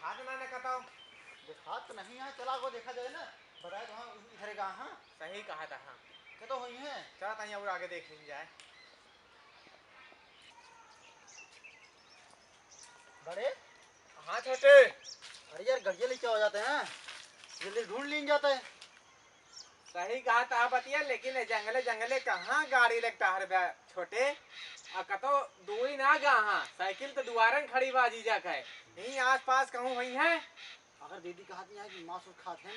दिखा देना ने कहता हूँ। दिखा तो नहीं है, चला को देखा जाए ना, बताए तो हाँ इधर का। हाँ सही कहा था। हाँ क्या तो हुई है, चला ताई और आगे देख ली जाए। बड़े हाँ छोटे। अरे यार गड़िया लेके आ जाते हैं, जल्दी ढूंढ लीन जाता है। सही कहा था बतिया, लेकिन जंगले जंगले कहाँ गाड़ी लगता है छोटे। कतो दूरी ना गा, साइकिल तो दुआरन खड़ी बाजी जा है यहीं आस पास कहूँ वही है। अगर दीदी कहती है कि मांस उस खाते हैं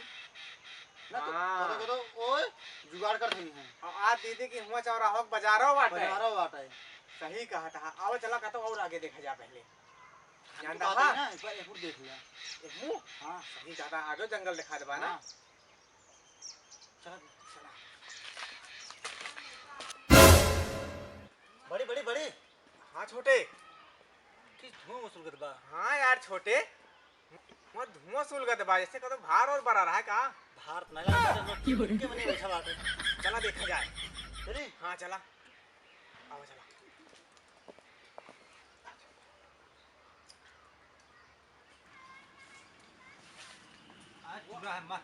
ना, हाँ तो ओए जुगाड़ कर रही हैं। और आज दीदी की हुआ चौराहो बाजारो बाटे। बाटा है। सही कहा था। आओ चला कहता और आगे देखा जा पहले। जानता है ना, एक बार एक देख लिया। एक मुंह हाँ सही कहा था, आगे जंगल दिखा दबा ना। चला चला। बड़ी बड़ी बड़ी। हाँ छोटे। किस धुआं वसूल कर बा। हाँ यार छोटे, वहाँ धुआं सुलगत बा जैसे कतो भार और बढ़ा रहा है का। भार न लगा के मने बैठा बाटे। चला देखा जाए। चली हाँ चला, आओ चला। आज पूरा है मत।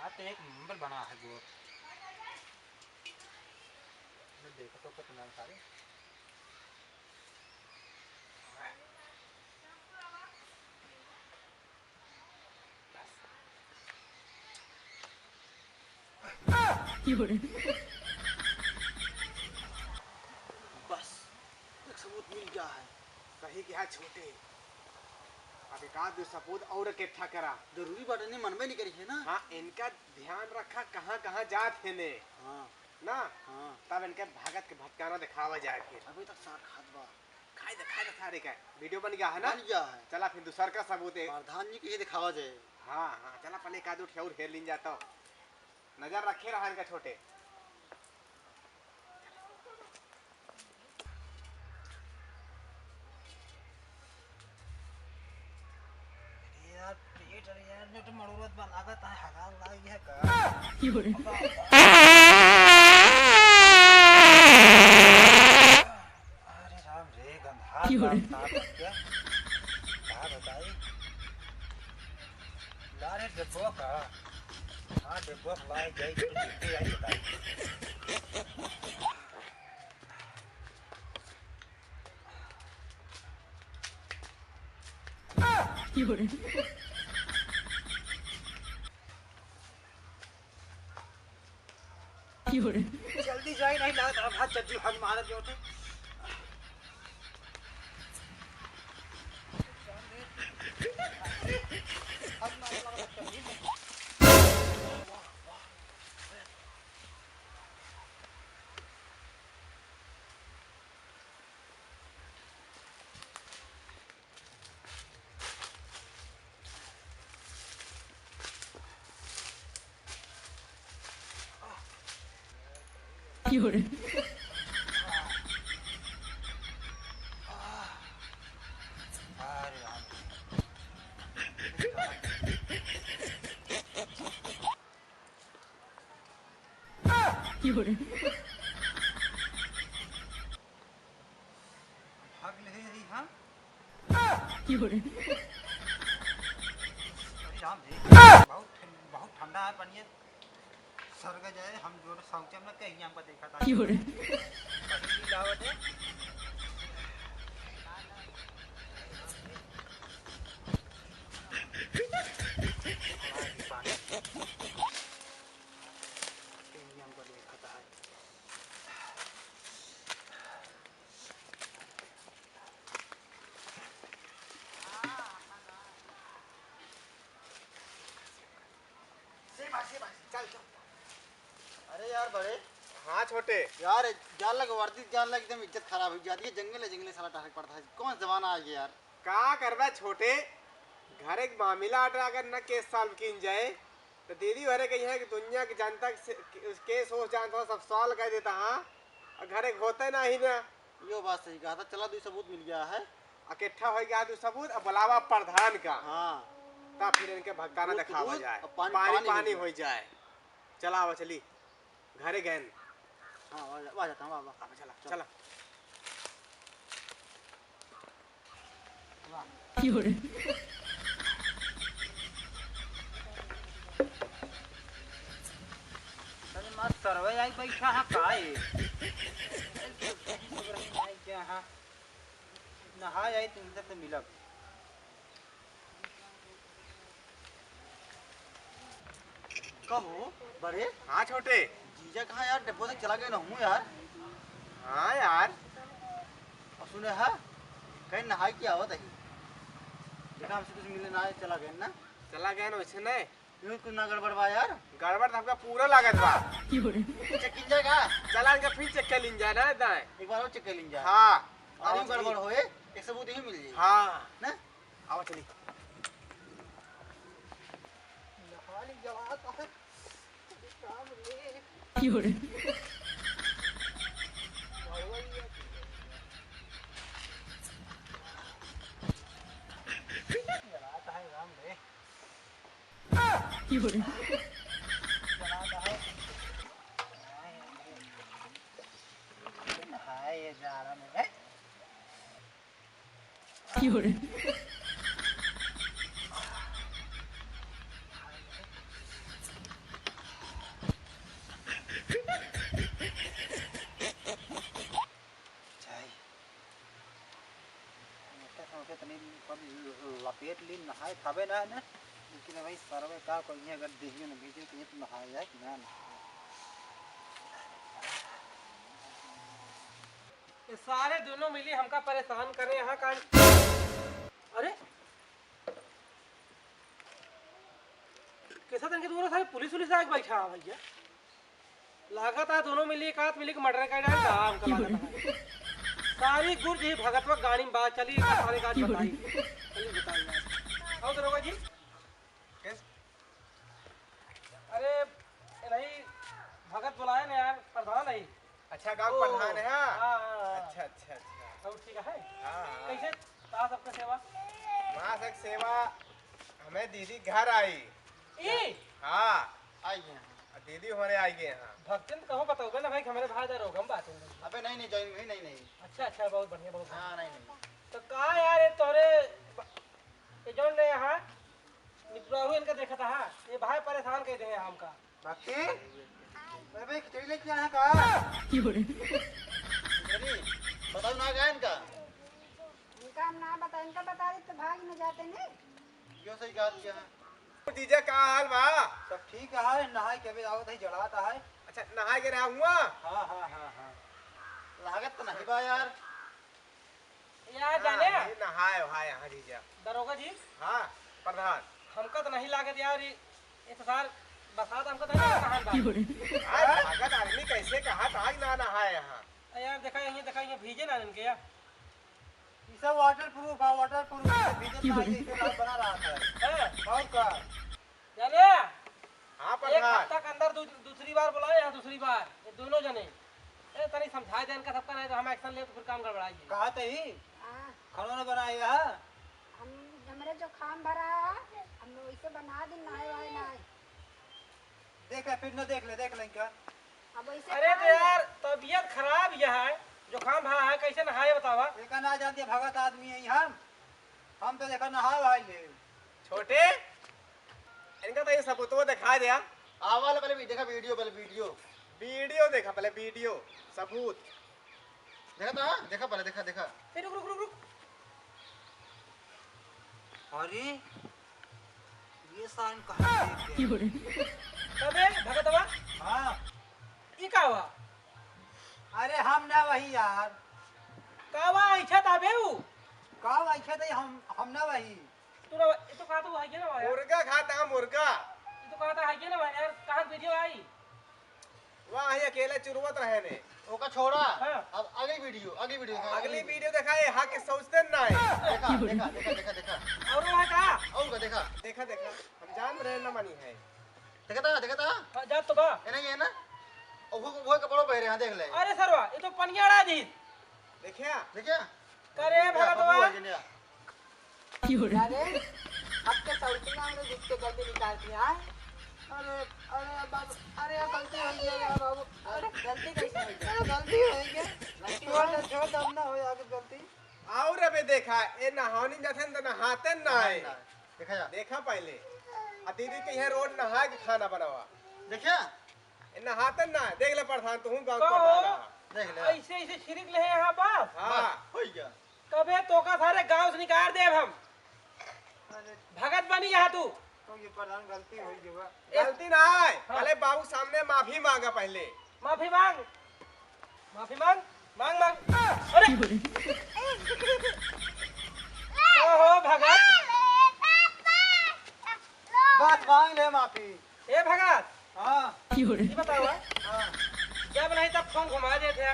तो एक नंबर बना है वो। देखो तो कितना सारे। बस एक सबूत मिल गया है। सही कहा छोटे, अब एक आध सबूत और इकट्ठा करा। जरूरी बात नहीं, मन में नहीं करी है ना। हाँ इनका ध्यान रखा कहाँ कहाँ जात है ने। हाँ ना हाँ तब इनके भागत के भटकाना दिखावा जाए फिर। अभी तक साथ खाद बा। खाए दिखाए सारे का वीडियो बन गया है ना। बन गया है। चला फिर दूसर का सबूत है। प्रधान जी के दिखावा जाए। हाँ हाँ चला पहले एक आध उठे और हेर लीन जाता। नजर रखे रहा इनका छोटे। यार पेट अरे यार ने तो मरोरत बा लागत है, हगाल लागी है का। अरे राम रे गंधा क्या बताई लारे डिब्बो का। हाँ डिब्बो लाई गई तो डिब्बे आई बताई। जल्दी जाए नहीं लगा भात चज्जू हग मार जो थे। भाग ले रही हाँ। राम रे बहुत ठंडा है पानी। सर्ग जाए हम जो शौचम में कहीं हमको देखा था। लावत है यार बड़े। हाँ छोटे। यार जान लग वर्दी जान लग एकदम इज्जत खराब हो जाती है, जंगले जंगले साला टाक पड़ता है। कौन जमाना आ गया यार। का करवा छोटे, घर एक मामला अगर न केस सॉल्व की जाए तो दीदी हरे कही है कि दुनिया की जनता केस हो जानता सब सॉल्व कर देता। हाँ और घर एक होता ना ही ना। यो बात सही कहा था। चला दो सबूत मिल गया है। इकट्ठा हो गया तो सबूत अब बुलावा प्रधान का। हाँ तब फिर इनके भक्ताना दूध- दिखावा दूध जाए, और पानी पानी पानी हो हो जाए। चला आवा चली घरे गए। हाँ आ जाता हूँ। वाह चला चला। अरे मां सरवे आई बैठा है काहे? क्या हाँ नहा आई तुमसे तो मिलब। कब हो बड़े? हाँ छोटे। जीजा कहाँ यार? डिपो तक चला गया ना हूँ यार। हाँ यार। और सुने है कहीं नहाई की आवत है। देखा हमसे कुछ मिले ना चला गया ना। चला गया ना वैसे नहीं यूं कुछ ना गड़बड़ बा यार। गड़बड़ तो हमका पूरा लागत बा। चेक किन जाएगा। चला इनका फिर चेक कर लिन जाए ना दाएं। एक बार और चेक कर लीन जाए। हाँ और यूं गड़बड़ होए एक सबूत यही मिल जाए। हाँ ना आओ चली। नहाली जवात है। काम रे। जवात है राम रे। जवात है। नहाए जा रहा मैं। लपेट ली नहाए खाबे ना ना लेकिन भाई सरवे का कोई अगर देखिए ना भेजे तो ये तो नहाया जाए कि ना ये सारे दोनों मिली हमका परेशान करे यहाँ का। अरे कैसा तनके दोनों सारे पुलिस आके बैठा है भैया। लागत है दोनों मिली एक हाथ मिली के मर्डर कर डाल काम का लागत है। सारी गुड़ जी भगतवा गाड़ी में बात चली सारे गाड़ी बताई चलिए बताइए यार। आओ दरोगा जी। किस? अरे नहीं भगत बुलाए ना यार प्रधान है। अच्छा गांव प्रधान है। हाँ अच्छा अच्छा अच्छा। सब ठीक है। हाँ कैसे कहा सबका सेवा? वहाँ से सेवा हमें दीदी घर आई। ई हाँ आई गए। दीदी हमारे आई गए यहाँ। भक्तन कहो बताओगे ना भाई कि हमारे भाई जा रहे हो हम बात होंगे। अबे नहीं ज्वाइन हुई नहीं। अच्छा अच्छा बहुत बढ़िया बहुत बढ़िया। हाँ नहीं तो कहा यार ये तोरे ये जौन ले यहाँ निपुराहु इनका देखा था। ये भाई परेशान कर देंगे हमका। बाकी अबे खिचड़ी लेके आया का। बताओ ना गया इनका। इनका हम ना बता इनका बता दे तो भाग न जाते नहीं। क्यों सही बात किया है। जीजा का हाल बा? सब ठीक है। नहाई के भी आवत है जड़ाता है। अच्छा नहा के रहा हुआ। हाँ लागत तो नहीं बा यार। यार जाने हाँ, ये नहाए वहाए यहाँ जीजा। दरोगा जी हाँ प्रधान। हमका तो नहीं लागत यार ये तो सार बरसात हमको तो नहीं कहां बात। आज भगत आदमी कैसे कहा था आज ना नहाए यहाँ। यार देखा ये भीजे ना इनके यार। ये सब वाटर प्रूफ है। वाटर प्रूफ भीजन ना ये इसे बना रहा था। हैं? और का जाने हाँ एक प्रधान। हफ्ता के अंदर दूसरी बार बुलाए यहाँ दूसरी बार ये दोनों जने ए तनी समझा दे इनका सबका नहीं तो हम एक्शन ले तो फिर काम गड़बड़ाएगी। कहा तो ही हाँ, खाना बनाया है। हम हमारे जो खाम भरा है हम वैसे बना दिन नहाए वाए नहाए। देख ले फिर न देख ले क्या। अब वैसे अरे तो खाए यार तबीयत खराब यह है जो काम भरा है कैसे नहाए बतावा। एक ना जानते भगत आदमी है हम तो देखा नहा भाई ले। छोटे इनका तो ये सबूत दिखा दिया। आवाल पहले भी देखा वीडियो वीडियो देखा पहले वीडियो सबूत देखा था। देखा पहले देखा। ए, रुक अरे ये साइन कहाँ देख गए? तबे भगतवा हाँ ई का हुआ अरे हम ना वही यार। कावा इच्छा ताबे उ का वही थे हम ना वही। तू ना ये तो कहा तो है ना यार। मुर्गा खाता मुर्गा। ये तो कहा था है ना यार कहां वीडियो आई। वहाँ ही अकेले चुरवत रहे ने। ओका छोड़ा। हाँ। अब अगली वीडियो दिखा। अगली वीडियो दिखाए हाँ के सोचते ना है। देखा। और वो है का और का देखा। देखा हम जान रहे ना मनी है। देखा। हाँ, जा तो बा ये नहीं है ना? और वो कपड़ों पहरे हैं, देख ले। अरे सरवा ये तो पनियाड़ा जी देखिया देखिया? करे भगतवा अरे अब के सौती में हमने जिस के गलती निकालती है। अरे बाबू, अरे गलती हो गई है बाबू। अरे गलती कैसे हो गई? गलती हो गई। छोड़ दम ना हो आगे गलती। और अबे देखा ए नहानी जथन तो नहाते ना है। देखा जा। देखा पहले आ दीदी के यहाँ रोड नहा के खाना बनावा देखिया? ए नहाते ना है। देख ले प्रधान तू गांव कहो। प्रधान रहा। देख ले। ऐसे छिड़क ले यहाँ बाप हाँ हो गया। कबे तो का सारे गांव से निकाल देव हम भगत बनी यहाँ तू तो ये प्रधान गलती हो गई बा। गलती ना है। हाँ। पहले बाबू सामने माफी मांगा पहले। माफी मांग मांग अरे हो भगत बात मांग ले माफी। ए भगत हाँ। ये बताओ हाँ। जब नहीं तब फोन घुमा देते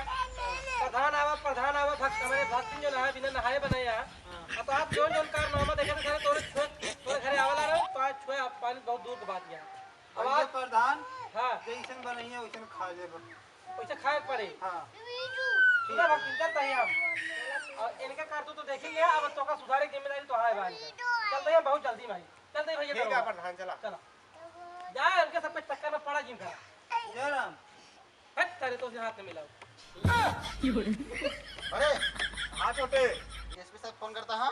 प्रधान आवा भक्त हमारे भक्त जो नहाए बिना नहाए बनाया अब आप जोन कारनामा देखे थे तोरे घरे आवला रहो तो आज छुए पानी बहुत दूर की बात है अब अब आज प्रधान हाँ जैसन बनइया वैसन खा ले बा। वैसे खाए के पड़े हाँ। सुधा भक्त चलता है हम और इनका कारतूत तो देखेंगे अब तो का सुधारे की जिम्मेदारी तो है भाई चलते हैं बहुत जल्दी भाई चलते भैया ठीक है प्रधान चला। चला जाए उनके सब पे चक्कर में पड़ा जिम का जय राम। हट तारे तो हाथ में मिलाओ अरे हाँ छोटे एसपी साहब फोन करता हाँ।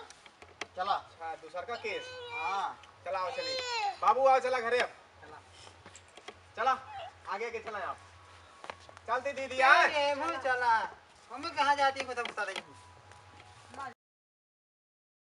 चला। अच्छा दूसर का केस। हाँ। चला आओ चलिए बाबू आओ चला घरे अब। चला आगे के चला आप। चलती दीदी आए। चला। मम्मी कहाँ जाती है, मतलब बता रही हूँ।